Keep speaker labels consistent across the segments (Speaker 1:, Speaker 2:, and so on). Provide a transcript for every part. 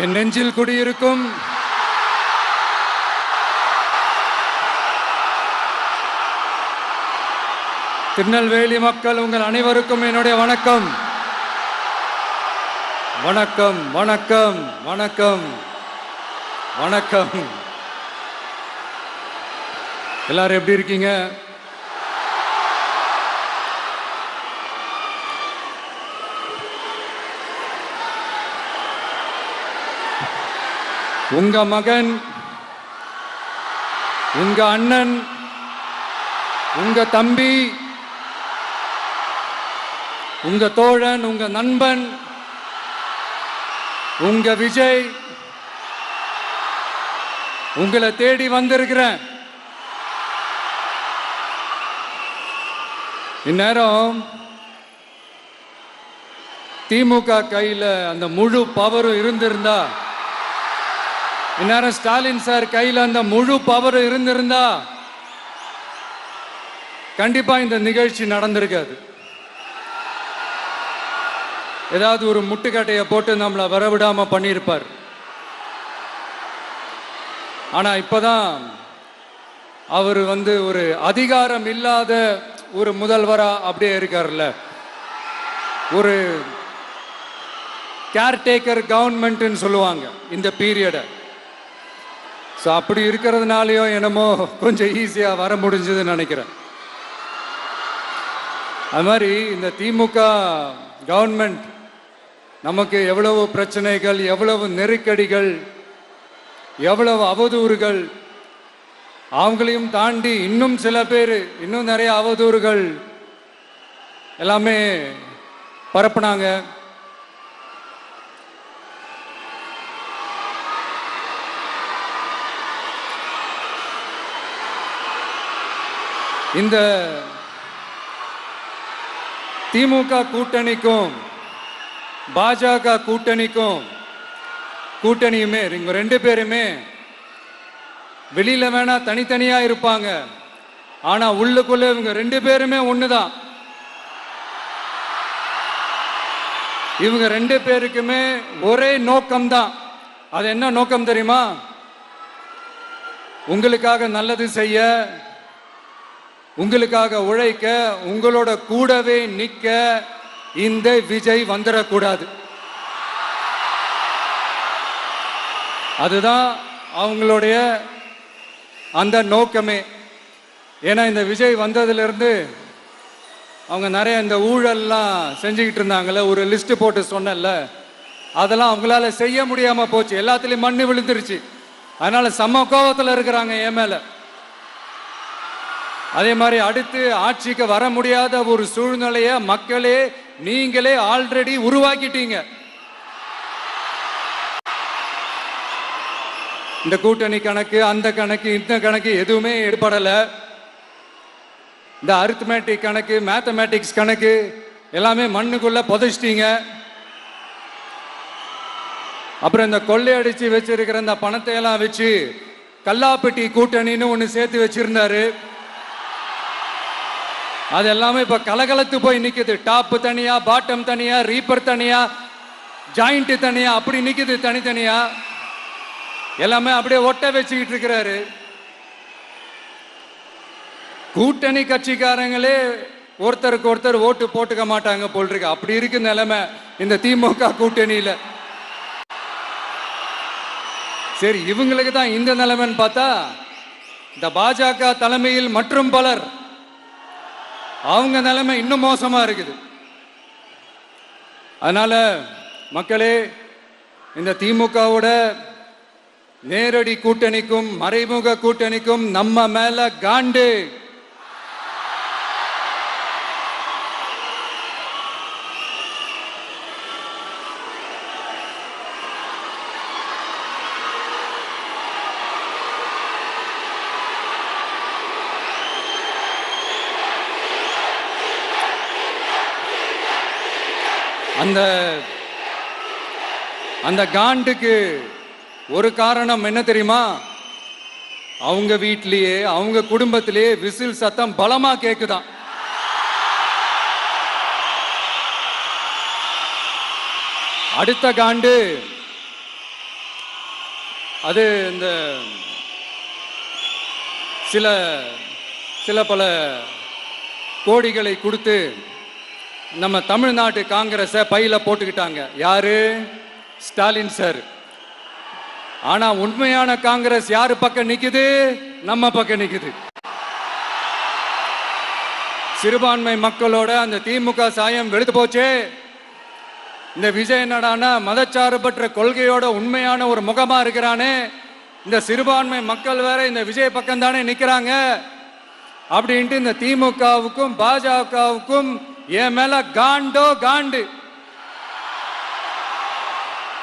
Speaker 1: என் நெஞ்சில் குடியிருக்கும் திருநெல்வேலி மக்கள் உங்கள் அனைவருக்கும் என்னுடைய வணக்கம். வணக்கம் வணக்கம் வணக்கம் வணக்கம். எல்லாரும் எப்படி இருக்கீங்க? உங்க மகன், உங்க அண்ணன், உங்க தம்பி, உங்க தோழன், உங்க நண்பன், உங்க விஜய் உங்களை தேடி வந்திருக்கிறேன். இந்நேரம் திமுக கையில் அந்த முழு பவரும் இருந்திருந்தா, இந்நேரம் ஸ்டாலின் சார் கையில் அந்த முழு பவரும் இருந்திருந்தா கண்டிப்பா இந்த நிகழ்ச்சி நடந்திருக்காது. ஏதாவது ஒரு முட்டுக்கட்டையை போட்டு நம்மளை வரவிடாம பண்ணியிருப்பார். ஆனா இப்பதான் அவர் ஒரு அதிகாரம் இல்லாத ஒரு முதல்வரா அப்படியே இருக்கார்ல, ஒரு கேர்டேக்கர் கவர்மெண்ட்னு சொல்லுவாங்க இந்த பீரியட. ஸோ அப்படி இருக்கிறதுனாலயோ என்னமோ கொஞ்சம் ஈஸியாக வர முடிஞ்சதுன்னு நினைக்கிறேன். அது மாதிரி இந்த திமுக கவர்மெண்ட் நமக்கு எவ்வளவு பிரச்சனைகள், எவ்வளவு நெருக்கடிகள், எவ்வளவு அவதூறுகள், அவங்களையும் தாண்டி இன்னும் சில பேர் இன்னும் நிறைய அவதூறுகள் எல்லாமே பரப்புனாங்க. இந்த திமுக கூட்டணிக்கும் பாஜக கூட்டணியுமே இவங்க ரெண்டு பேருமே வெளியில வேணா தனித்தனியா இருப்பாங்க, ஆனா உள்ளுக்குள்ள இவங்க ரெண்டு பேருமே ஒண்ணுதான். இவங்க ரெண்டு பேருக்குமே ஒரே நோக்கம்தான். அது என்ன நோக்கம் தெரியுமா? உங்களுக்காக நல்லது செய்ய, உங்களுக்காக உழைக்க, உங்களோட கூடவே நிக்க இந்த விஜய் வந்துடக்கூடாது. அதுதான் அவங்களுடைய அந்த நோக்கமே. ஏன்னா இந்த விஜய் வந்ததிலிருந்து அவங்க நிறைய இந்த ஊழல்லாம் செஞ்சுக்கிட்டு இருந்தாங்கல்ல, ஒரு லிஸ்ட் போட்டு சொன்னல, அதெல்லாம் அவங்களால செய்ய முடியாம போச்சு. எல்லாத்துலயும் மண்ணு விழுந்துருச்சு. அதனால சம கோபத்தில் இருக்கிறாங்க என் மேல. அதே மாதிரி அடுத்து ஆட்சிக்கு வர முடியாத ஒரு சூழ்நிலைய மக்களே நீங்களே ஆல்ரெடி உருவாக்கிட்டீங்க. இந்த கூட்டணி கணக்கு, அந்த கணக்கு, இந்த கணக்கு எதுவுமே ஏற்படல. இந்த அரித்மேட்டிக் கணக்கு, மேத்தமேட்டிக்ஸ் கணக்கு எல்லாமே மண்ணுக்குள்ள புதைச்சிட்டீங்க. அப்புறம் இந்த கொள்ளையடிச்சு வச்சிருக்கிற இந்த பணத்தை எல்லாம் வச்சு கல்லாப்பட்டி கூட்டணின்னு ஒன்று சேர்த்து வச்சிருந்தாரு. அது எல்லாமே இப்ப கலகலத்து போய் நிக்குது. டாப் தனியா, பாட்டம் தனியா, ரீப்பர் தனியா, ஜாயிண்ட் தனியா, அப்படி நிக்குது தனித்தனியா. எல்லாமே அப்படியே ஒட்ட வச்சுக்கிட்டு இருக்கிறாரு. கூட்டணி கட்சிக்காரங்களே ஒருத்தருக்கு ஒருத்தர் ஓட்டு போட்டுக்க மாட்டாங்க போல் இருக்கு. அப்படி இருக்கு நிலைமை இந்த திமுக கூட்டணியில. சரி, இவங்களுக்கு தான் இந்த நிலைமைன்னு பார்த்தா இந்த பாஜக தலைமையில் மற்றும் பலர் அவங்க நிலைமை இன்னும் மோசமா இருக்குது. அதனால மக்களே, இந்த திமுகவோட நேரடி கூட்டணிக்கும் மறைமுக கூட்டணிக்கும் நம்ம மேல காண்டு. அந்த காண்டுக்கு ஒரு காரணம் என்ன தெரியுமா? அவங்க வீட்லயே, அவங்க குடும்பத்திலேயே விசில் சத்தம் பலமா கேக்குதான். அடுத்த காண்டு அது இந்த சில சில பல கோடிகளை கொடுத்து நம்ம தமிழ்நாட்டு காங்கிரஸை பையில போட்டுக்கிட்டாங்க. யாரு? ஸ்டாலின் சார். ஆனா உண்மையான காங்கிரஸ் யாரு பக்கம் நிக்குது? நம்ம பக்கம் நிக்குது. சிறுபான்மை மக்களோட அந்த திமுக சாயம் வெளுத்து போச்சே. இந்த விஜய் என்னடானா மதச்சார்பற்ற கொள்கையோட உண்மையான ஒரு முகமா இருக்கிறானே. இந்த சிறுபான்மை மக்கள் வேற இந்த விஜய் பக்கம் தானே நிக்கிறாங்க அப்படின்ட்டு இந்த திமுகவுக்கும் பாஜகவுக்கும் என் மேல காண்டோ காண்டு.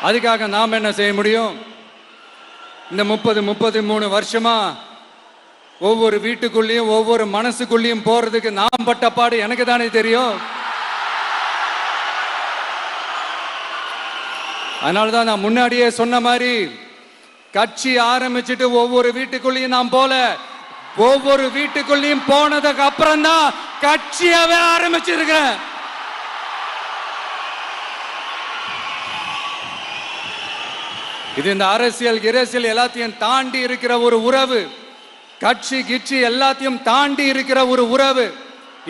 Speaker 1: அதுக்காக நாம் என்ன செய்ய முடியும்? இந்த 33 வருஷமா ஒவ்வொரு வீட்டுக்குள்ளேயும் ஒவ்வொரு மனசுக்குள்ளேயும் போறதுக்கு நாம் பட்ட பாடு எனக்கு தானே தெரியும். அதனாலதான் நான் முன்னாடியே சொன்ன மாதிரி கட்சி ஆரம்பிச்சுட்டு ஒவ்வொரு வீட்டுக்குள்ளேயும் நான் போல, ஒவ்வொரு வீட்டுக்குள்ளேயும் போனதுக்கு அப்புறம் தான் கட்சியாவே ஆரம்பிச்சிருக்கிறேன். இது இந்த அரசியல் எல்லாத்தையும் தாண்டி இருக்கிற ஒரு உறவு. கட்சி கிட்சி எல்லாத்தையும் தாண்டி இருக்கிற ஒரு உறவு.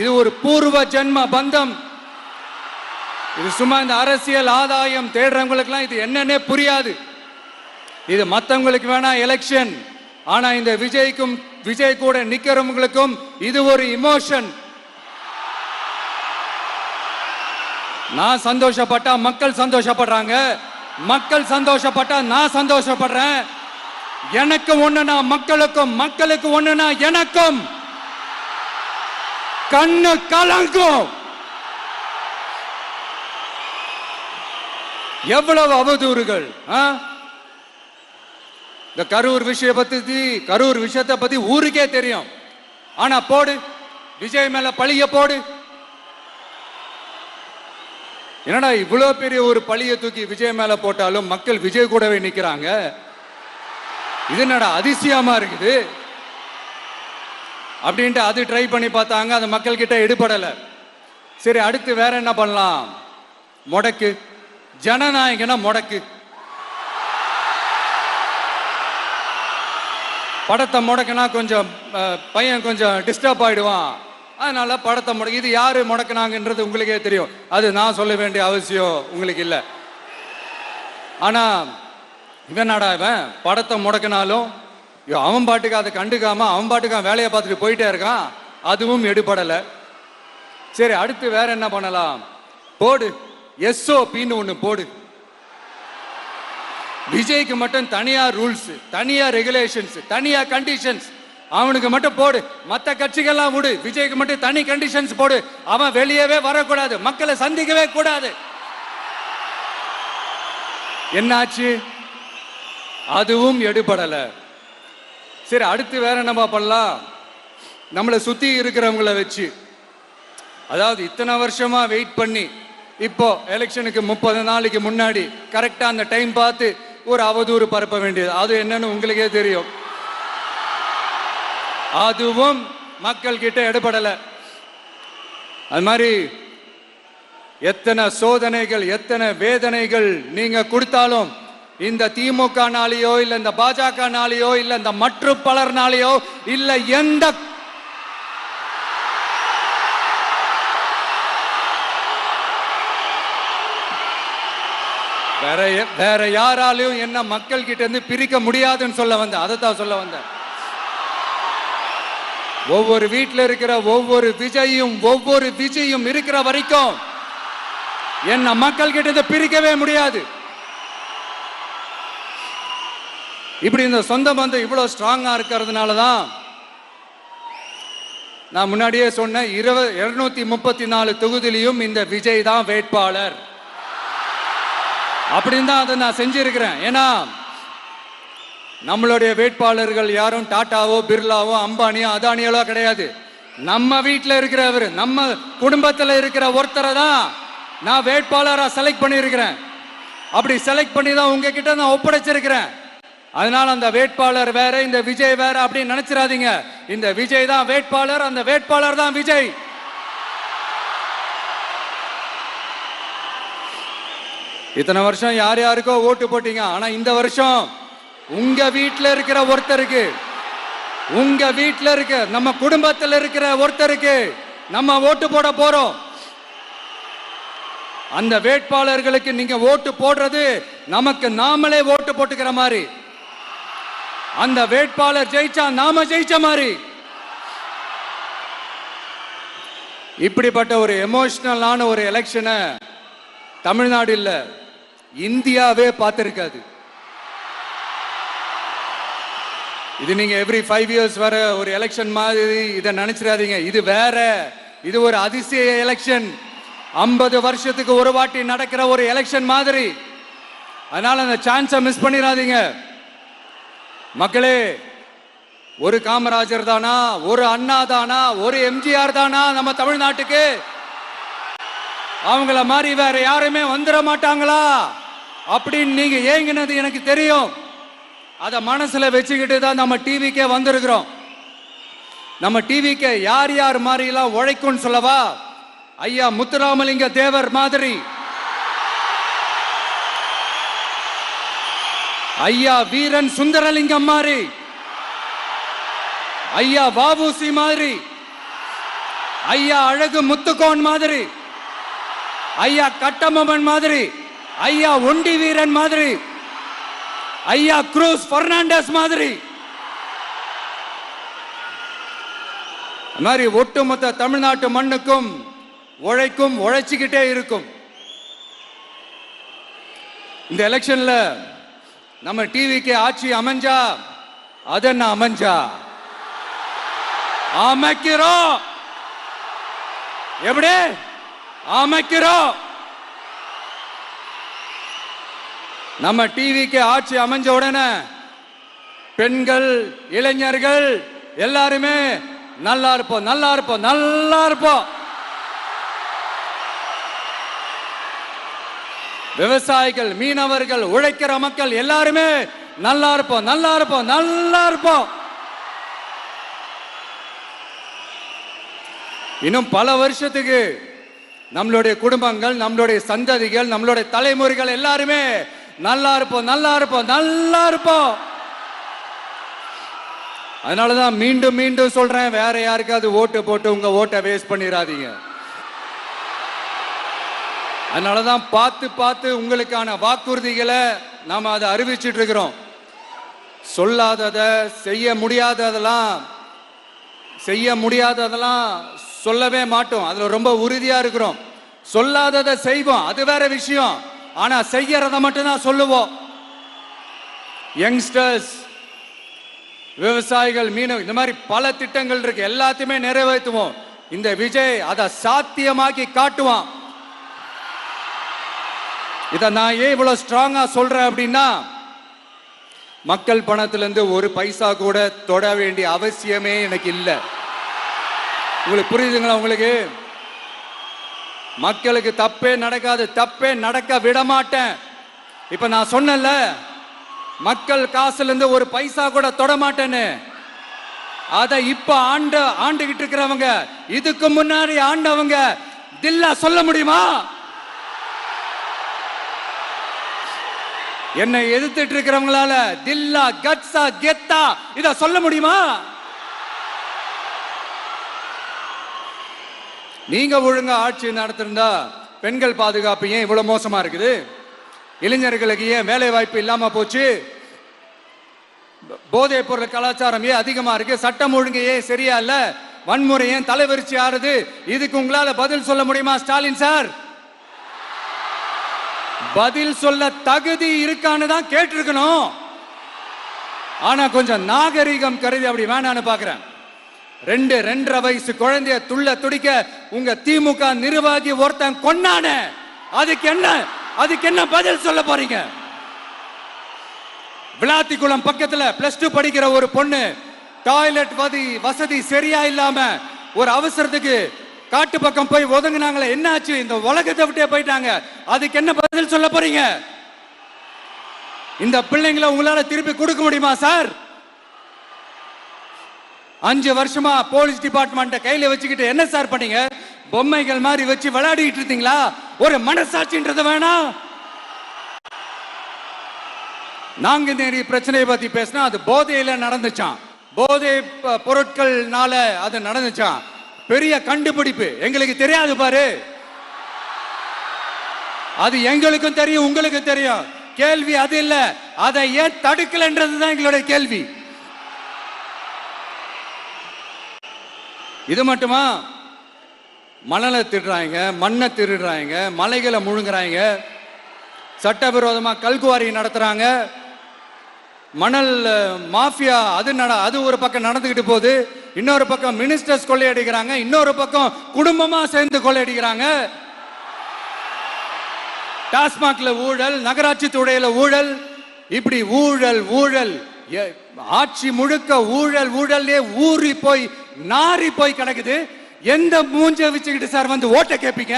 Speaker 1: இது ஒரு பூர்வ ஜென்ம பந்தம். இது சும்மா இந்த அரசியல் ஆதாயம் தேடுறவங்களுக்குலாம் இது என்னன்னே புரியாது. இது மற்றவங்களுக்கு வேணா எலெக்ஷன். ஆனா இந்த விஜய் கூட நிக்கிறவங்களுக்கும் இது ஒரு இமோஷன். நான் சந்தோஷப்பட்டா மக்கள் சந்தோஷப்படுறாங்க, மக்கள் சந்தோஷப்பட்டா நான் சந்தோஷப்படுறேன். எனக்கு ஒண்ணுனா மக்களுக்கும், மக்களுக்கு ஒண்ணுனா எனக்கும். கண்ணு கலங்கும். எவ்வளவு அவதூறுகள். இந்த கரூர் விஷயத்தை பத்தி ஊருக்கே தெரியும். ஆனா போடு, விஜய் மேல பழிய போடு. என்னடா இவ்வளவு பெரிய ஒரு பழிய தூக்கி விஜய் மேல போட்டாலும் மக்கள் விஜய் கூடவே நிக்கிறாங்க. இது என்னடா அதிசயமா இருக்குது அப்படின்ட்டு அது ட்ரை பண்ணி பார்த்தாங்க. அது மக்கள் கிட்ட எடுபடல. சரி, அடுத்து வேற என்ன பண்ணலாம்? முடக்கு. ஜனநாயகனா முடக்கு. படத்தை முடக்குனா கொஞ்சம் பையன் கொஞ்சம் டிஸ்டர்ப் ஆயிடுவான். அதனால படத்தை முடக்கு. இது யாரு முடக்குனாங்கன்றது உங்களுக்கே தெரியும். அது நான் சொல்ல வேண்டிய அவசியம் உங்களுக்கு இல்லை. ஆனா இவனாடா இவன் படத்தை முடக்கினாலும் அவன் பாட்டுக்கு அதை கண்டுக்காம அவன் பாட்டுக்கு வேலையை பார்த்துட்டு போயிட்டே இருக்கான். அதுவும் எடுபடலை. சரி, அடுத்து வேற என்ன பண்ணலாம்? போடு, SOPன்னு ஒண்ணு போடு. விஜய்க்கு மட்டும் தனியா ரூல்ஸ், தனியா ரெகுலேஷன்ஸ், தனியா கண்டிஷன்ஸ். அவனுக்கு மட்டும் போடு. மற்ற கட்சிகள்லாம் விடு, விஜய்க்கு மட்டும் தனி கண்டிஷன்ஸ் போடு. அவன் வெளியவே வரக்கூடாது, மக்களை சந்திக்கவே கூடாது. என்னாச்சு? அதுவும் எடுபடல. சரி, அடுத்து வேற என்ன பண்ணலாம்? நம்மளை சுத்தி இருக்கிறவங்களை வச்சு, அதாவது இத்தனை வருஷமா வெயிட் பண்ணி இப்போ எலெக்ஷனுக்கு 30 நாளைக்கு முன்னாடி கரெக்டா அந்த டைம் பார்த்து ஒரு அவதூறு பரப்ப வேண்டியது. அது என்னன்னு உங்களுக்கே தெரியும். அதுவும் மக்கள் கிட்ட எடுபடல. அது மாதிரி எத்தனை சோதனைகள், எத்தனை வேதனைகள் நீங்க கொடுத்தாலும் இந்த திமுக நாளையோ இல்ல இந்த பாஜக நாளையோ இல்ல இந்த மற்ற பலர் நாளையோ இல்ல எந்த வேற யாராலையும் என்ன மக்கள் கிட்ட இருந்து பிரிக்க முடியாதுன்னு சொல்ல வந்தேன். அதைத்தான் சொல்ல வந்தேன். ஒவ்வொரு வீட்டில் இருக்கிற ஒவ்வொரு விஜயும் இருக்கிற வரைக்கும் என்ன மக்கள் கிட்ட இருந்து பிரிக்கவே முடியாது. இப்படி இந்த சொந்த பந்தம் இவ்வளவு ஸ்ட்ராங்கா இருக்கிறதுனாலதான் நான் முன்னாடியே சொன்ன 234 தொகுதியிலையும் இந்த விஜய் தான் வேட்பாளர் அப்படின்னு தான் அதை நான் செஞ்சிருக்கிறேன். ஏன்னா நம்மளுடைய வேட்பாளர்கள் யாரும் டாட்டாவோ பிர்லாவோ அம்பானியோ அதானியோ கிடையாது. நம்ம வீட்டில் இருக்கிறவர், நம்ம குடும்பத்தில் இருக்கிற ஒருத்தரை தான் நான் வேட்பாளராக செலக்ட் பண்ணியிருக்கிறேன். அப்படி செலக்ட் பண்ணி தான் உங்ககிட்ட நான் ஒப்படைச்சிருக்கிறேன். அதனால அந்த வேட்பாளர் வேற, இந்த விஜய் வேற அப்படின்னு நினைச்சிடாதீங்க. இந்த விஜய் தான் வேட்பாளர், அந்த வேட்பாளர் தான் விஜய். இத்தனை வருஷம் யார் யாருக்கோ ஓட்டு போட்டீங்க. ஆனா இந்த வருஷம் உங்க வீட்டில் இருக்கிற ஒருத்தருக்கு, உங்க வீட்டில் இருக்க நம்ம குடும்பத்தில் இருக்கிற ஒருத்தருக்கு நம்ம ஓட்டு போட போறோம். அந்த வேட்பாளர்களுக்கு நீங்க ஓட்டு போடுறது நமக்கு நாமளே ஓட்டு போட்டுக்கிற மாதிரி. அந்த வேட்பாளர் ஜெயிச்சா நாம ஜெயிச்ச மாதிரி. இப்படிப்பட்ட ஒரு எமோஷனலான ஒரு எலெக்ஷனை தமிழ்நாடு இல்ல, இந்தியாவே பார்த்திருக்காது. இது நீங்க எவ்ரி 5 years வர ஒரு எலெக்ஷன் மாதிரி இதை நினைச்சிடாதீங்க. இது வேற, இது ஒரு அதிசய எலெக்ஷன். 50 வருஷத்துக்கு ஒரு வாட்டி நடக்கிற ஒரு எலெக்ஷன் மாதிரி. அதனால அந்த சான்ஸை மிஸ் பண்ணிடாதீங்க மக்களே. ஒரு காமராஜர் தானா, ஒரு அண்ணா தானா, ஒரு எம்ஜிஆர் தானா நம்ம தமிழ்நாட்டுக்கு? அவங்கள மாதிரி வேற யாருமே வந்துட மாட்டாங்களா அப்படின்னு நீங்க ஏங்கினது எனக்கு தெரியும். அத மனசுல வச்சுக்கிட்டு தான் நம்ம டிவிக்கே வந்திருக்கிறோம். நம்ம டிவிக்கு யார் யார் மாதிரி எல்லாம் உழைக்கும் சொல்லவா? ஐயா முத்துராமலிங்க தேவர் மாதிரி, ஐயா வீரன் சுந்தரலிங்கம் மாதிரி, ஐயா வாவுசி மாதிரி, ஐயா அழகு முத்துக்கோன் மாதிரி, ஐயா கட்டமொம்மன் மாதிரி, ஐயா ஒண்டி வீரன் மாதிரி, ஐயா குரூஸ் பெர்னாண்டஸ் மாதிரி, மாதிரி ஒட்டுமொத்த தமிழ்நாட்டு மண்ணுக்கும் உழைக்கும், உழைச்சிக்கிட்டே இருக்கும். இந்த எலெக்ஷன்ல நம்ம டிவிக்கு ஆட்சி அமைஞ்சா அதென்ன அமைஞ்சா அமைக்கிறோம். எப்படி அமைக்கிறோம்? நம்ம டிவிக்கு ஆட்சி அமைஞ்ச உடனே பெண்கள், இளைஞர்கள் எல்லாருமே நல்லா இருப்போம், நல்லா இருப்போம், நல்லா இருப்போம். விவசாயிகள், மீனவர்கள், உழைக்கிற மக்கள் எல்லாருமே நல்லா இருப்போம், நல்லா இருப்போம், நல்லா இருப்போம். இன்னும் பல வருஷத்துக்கு நம்மளுடைய குடும்பங்கள், நம்மளுடைய சந்ததிகள், நம்மளுடைய தலைமுறைகள் எல்லாருமே நல்லா இருப்போம், நல்லா இருப்போம், நல்லா இருப்போம். அதனாலதான் மீண்டும் மீண்டும் சொல்றேன், வேற யாருக்காவது ஓட்டு போட்டு உங்க ஓட்டை வேஸ்ட் பண்ணிடாதீங்க. அதனாலதான் பார்த்து பார்த்து உங்களுக்கான வாக்குறுதிகளை நாம அதை அறிவிச்சிட்டு இருக்கிறோம். சொல்லாததை, செய்ய முடியாததெல்லாம் சொல்லவே மாட்டோம். அதுல ரொம்ப உறுதியா இருக்கிறோம். சொல்லாததை செய்வோம், அது வேற விஷயம். ஆனா செய்யறத மட்டும் தான் சொல்லுவோம். யங்ஸ்டர்ஸ், விவசாயிகள், மீனவ, இந்த மாதிரி பல திட்டங்கள் இருக்கு, எல்லாத்தையுமே நிறைவேற்றுவோம். இந்த விஜய் அதை சாத்தியமாக்கி காட்டுவான். இதை நான் ஏன் இவ்வளவு ஸ்ட்ராங்கா சொல்றேன் அப்படின்னா, மக்கள் பணத்திலிருந்து ஒரு பைசா கூட தொட வேண்டிய அவசியமே எனக்கு இல்லை. உங்களுக்கு புரியுதுங்களா? உங்களுக்கு மக்களுக்கு தப்பே நடக்காது, தப்பே நடக்க விட மாட்டேன். இப்ப நான் சொன்னேன்ல, மக்கள் காசுல இருந்து ஒரு பைசா கூட தொட மாட்டேன்னு. அதை இப்ப ஆண்டுகிட்டு இருக்கிறவங்க, இதுக்கு முன்னாடி ஆண்டவங்க தில்லா சொல்ல முடியுமா? என்னை எதிர்த்துட்டு இருக்கிறவங்களால தில்லா, கட்ஸா, கெத்தா இத சொல்ல முடியுமா? நீங்க ஒழுங்கா ஆட்சி நடத்திருந்தா பெண்கள் பாதுகாப்பு ஏன் இவ்வளவு மோசமா இருக்குது? இளைஞர்களுக்கு ஏன் வேலை வாய்ப்பு இல்லாம போச்சு? போதைப் பொருள் கலாச்சாரம் ஏன் அதிகமா இருக்கு? சட்டம் ஒழுங்கு ஏன் சரியா இல்ல? வன்முறை ஏன் தலைவரிச்சு ஆறுது? இதுக்கு உங்களால பதில் சொல்ல முடியுமா ஸ்டாலின் சார்? பதில் சொல்ல தகுதி இருக்கான்னு தான் கேட்டிருக்கணும். ஆனா கொஞ்சம் நாகரிகம் கருதி அப்படி வேணான்னு பாக்குறேன். 2-2.5 வயசு குழந்தைய துள்ள துடிக்க உங்க திமுக நிர்வாகி ஒருத்தன் கொன்னானே, அதுக்கு என்ன பதில் சொல்ல போறீங்க? விளாத்திக்குளம் பக்கத்துல +2 படிக்கிற ஒரு பொண்ணு டாய்லெட் வசதி சரியா இல்லாம ஒரு அவசரத்துக்கு காட்டு பக்கம் போய் ஒதுங்கினாங்களே, என்னாச்சு? இந்த உலகத்தை விட்டே போயிட்டாங்க. அதுக்கு என்ன பதில் சொல்ல போறீங்க? இந்த பிள்ளைங்களை உங்களால திருப்பி கொடுக்க முடியுமா சார்? 5 வருஷமா போலீஸ் டிபார்ட்மெண்ட் கையில வச்சுக்கிட்டு என்ன சார் பண்ணீங்க? பொம்மைகள் மாதிரி வச்சு விளையாடிட்டு இருந்தீங்களா? ஒரு மனசாட்சின்றது வேணாம். நாங்குநேரி பிரச்சனையை பத்தி பேசினா அது போதையில நடந்துச்சான், போதை பொருட்கள்னால அது நடந்துச்சான். பெரிய கண்டுபிடிப்பு எங்களுக்கு தெரியாது பாரு, அது எங்களுக்கும் தெரியும் உங்களுக்கும் தெரியும். கேள்வி அது இல்ல, அதை ஏன் தடுக்கலன்றதுதான் எங்களுடைய கேள்வி. இது மட்டுமா? மணலை திருடுறாங்க, மண்ணை திருடுறாங்க, மலைகளை முழுங்குறாங்க, சட்டவிரோதமா கல்குவாரி நடத்துறாங்க, மணல் மாஃபியா அது ஒரு பக்கம் நடந்துகிட்டு போகுது. இன்னொரு பக்கம் மினிஸ்டர்ஸ் கொள்ளையடிக்கிறாங்க, இன்னொரு பக்கம் குடும்பமா சேர்ந்து கொள்ளையடிக்கிறாங்க. டாஸ்மாக்ல ஊழல், நகராட்சி துறையில ஊழல், இப்படி ஊழல் ஊழல், ஆட்சி முழுக்க ஊழல் ஊழல்லே ஊறி போய் நாரி போய் கிடக்குது. எந்த மூஞ்ச வச்சுக்கிட்டு சார் வந்து ஓட்ட கேட்பீங்க?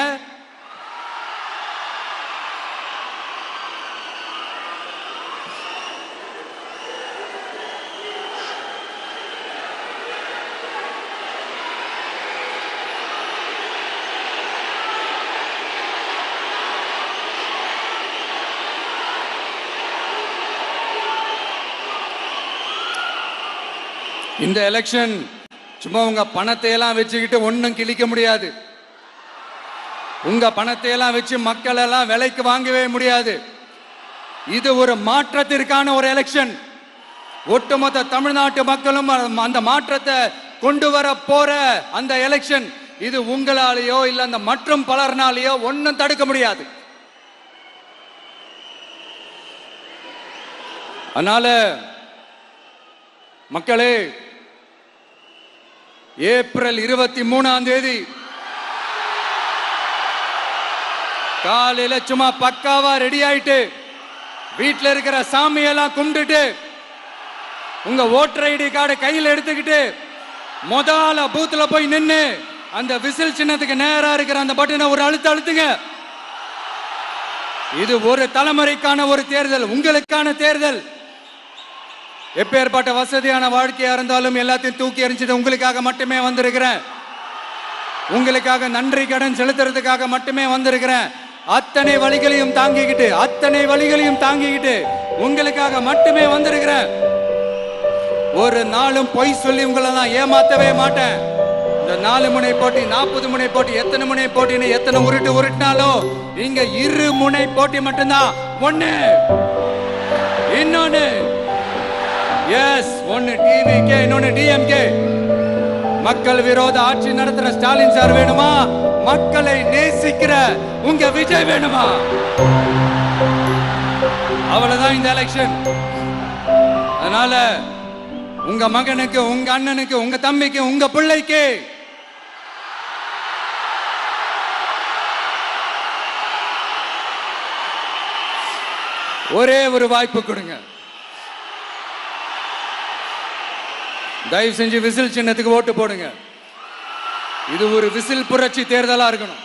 Speaker 1: இந்த எலெக்ஷன் சும்மா உங்க பணத்தை எல்லாம் வச்சுக்கிட்டு ஒன்னும் கிழிக்க முடியாது. உங்க பணத்தை எல்லாம் வச்சு மக்கள் எல்லாம் விலைக்கு வாங்கவே முடியாது. இது ஒரு மாற்றத்திற்கான ஒரு எலெக்ஷன். ஒட்டுமொத்த தமிழ்நாட்டு மக்களும் அந்த மாற்றத்தை கொண்டு வர போற அந்த எலெக்ஷன். இது உங்களாலேயோ இல்ல அந்த மற்றும் பலர்னாலேயோ ஒன்னும் தடுக்க முடியாது. அதனால மக்களே, ஏப்ரல் 23 காலையில சும்மா பக்காவா ரெடி ஆயிட்டு வீட்டில் இருக்கிற சாமியெல்லாம் கும்பிட்டுட்டு உங்க ஓட்டர் ஐடி கார்டு கையில் எடுத்துக்கிட்டு முதல்ல பூத்துல போய் நின்று அந்த விசில் சின்னத்துக்கு நேரா இருக்கிற அந்த பட்டனை ஒரு அழுத்துங்க. இது ஒரு தலைமுறைக்கான ஒரு தேர்தல், உங்களுக்கான தேர்தல். எப்பேற்பட்ட வசதியான வாழ்க்கையா இருந்தாலும் எல்லாத்தையும் தூக்கி எறிஞ்சிட்டு உங்களுக்காக மட்டுமே வந்திருக்கிறேன். உங்களுக்காக நன்றி கடன் செலுத்துறதுக்காக மட்டுமே வந்திருக்கிறேன். அத்தனை வழிகளையும் தாங்கிக்கிட்டு உங்களுக்காக மட்டுமே வந்திருக்கிறேன். ஒரு நாளும் பொய் சொல்லி உங்களை நான் ஏமாத்தவே மாட்டேன். இந்த 4 முனை போட்டி, 40 முனை போட்டி, எத்தனை முனை போட்டின்னு எத்தனை உருட்டினாலும் இங்க 2 முனை போட்டி மட்டும்தான். ஒண்ணு, இன்னொன்னு ஒன்னு டிவிகே, இன்னொன்னு டிஎம்கே. மக்கள் விரோத ஆட்சி நடத்துற ஸ்டாலின் சார் வேணுமா? மக்களை நேசிக்கிற உங்க விஜய் வேணுமா? அவ்வளவுதான் இந்த எலெக்ஷன். அதனால உங்க மகனுக்கு, உங்க அண்ணனுக்கு, உங்க தம்பிக்கு, உங்க பிள்ளைக்கு ஒரே ஒரு வாய்ப்பு கொடுங்க. தயவு செஞ்சு விசில் சின்னத்துக்கு ஓட்டு போடுங்க. இது ஒரு விசில் புரட்சி தேர்தலா இருக்கணும்.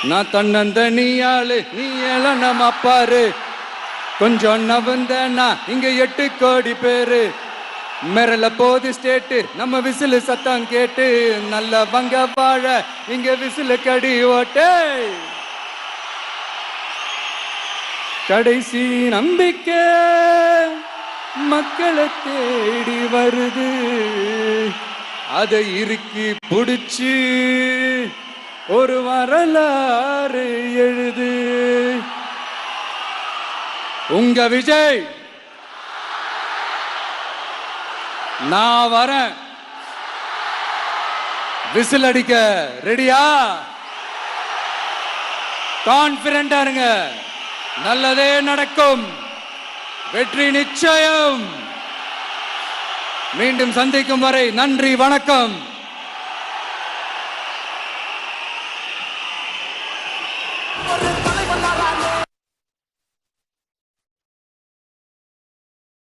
Speaker 1: நான் தன்னந்த நீயாளு, நீ நம்ம பாரு, கொஞ்சம் நவந்தனா இங்க 8 கோடி பேரு, மிரல போது ஸ்டேட்டு நம்ம விசில் சத்தம் கேட்டு, நல்ல வங்க வாழ இங்க விசில் கடி ஓட்டே. கடைசி நம்பிக்கை மக்களை தேடி வருது, அதை இறுக்கி புடிச்சு ஒரு வரலாறு எழுது. உங்க விஜய், நான் வரேன். விசில் அடிக்க ரெடியா? கான்பிடண்டா இருங்க, நல்லதே நடக்கும், வெற்றி நிச்சயம். மீண்டும் சந்திக்கும் வரை நன்றி, வணக்கம்.